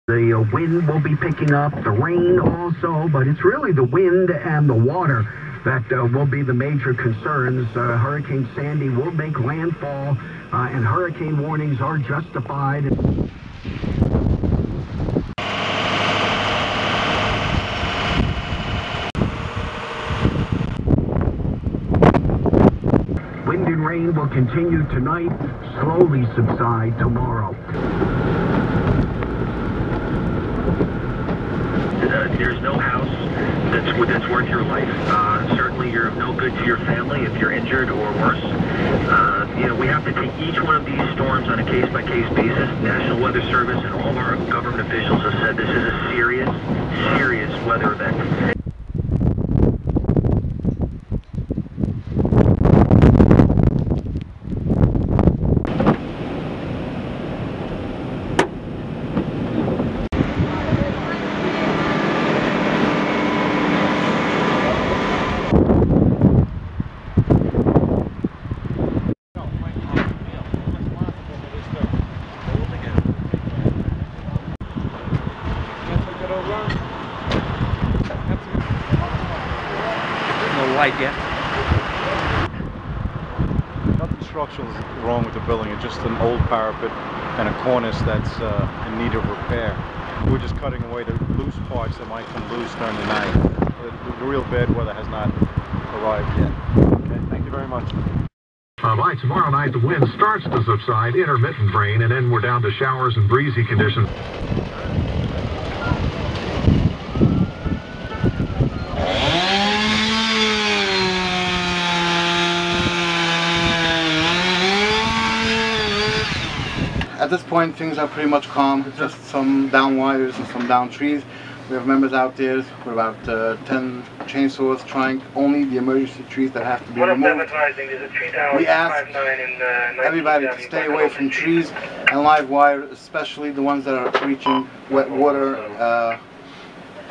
The wind will be picking up, the rain also, but it's really the wind and the water that will be the major concerns. Hurricane Sandy will make landfall, and hurricane warnings are justified. Wind and rain will continue tonight, slowly subside tomorrow. There's no house that's worth your life. Certainly you're of no good to your family if you're injured or worse. We have to take each one of these storms on a case-by-case basis. National Weather Service and all of our government officials have said this is a serious, serious weather event. Light yet. Nothing structural is wrong with the building. It's just an old parapet and a cornice that's in need of repair. We're just cutting away the loose parts that might come loose during the night. The real bad weather has not arrived yet. Okay, thank you very much. By tomorrow night, the wind starts to subside, intermittent rain, and then we're down to showers and breezy conditions. At this point, things are pretty much calm. Just some down wires and some down trees. We have members out there with about 10 chainsaws trying only the emergency trees that have to be removed. We ask everybody to stay away from trees and live wire, especially the ones that are reaching wet water.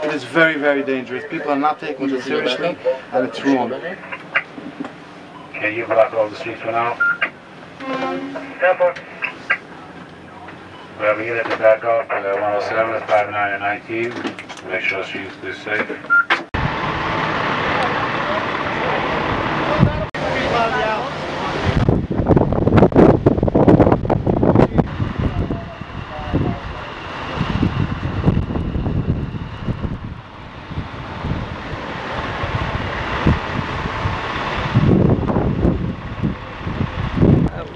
It is very, very dangerous. People are not taking it seriously, and it's wrong. Can you block all the streets for now? Well, we get to back off 107, 59, and 19. Make sure she's safe.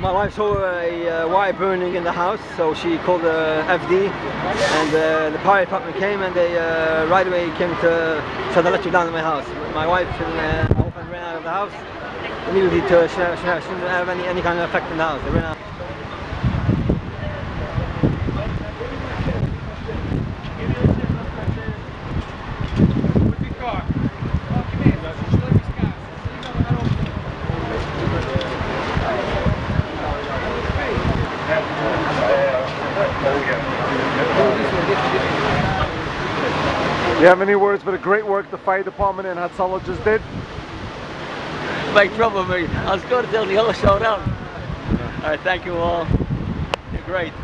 My wife saw a wire burning in the house, so she called the FD, and the fire department came, and they right away came to shut the electric down in my house. My wife and my husband ran out of the house immediately to shouldn't have any kind of effect in the house. They ran out. Do you have any words for the great work the fire department and Hatzoloh just did? Make trouble me. I was going to tell the whole showdown. All right, thank you all. You're great.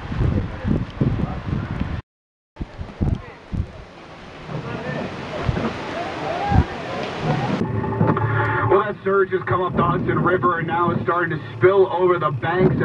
Well, that surge has come up the Hudson River and now is starting to spill over the banks.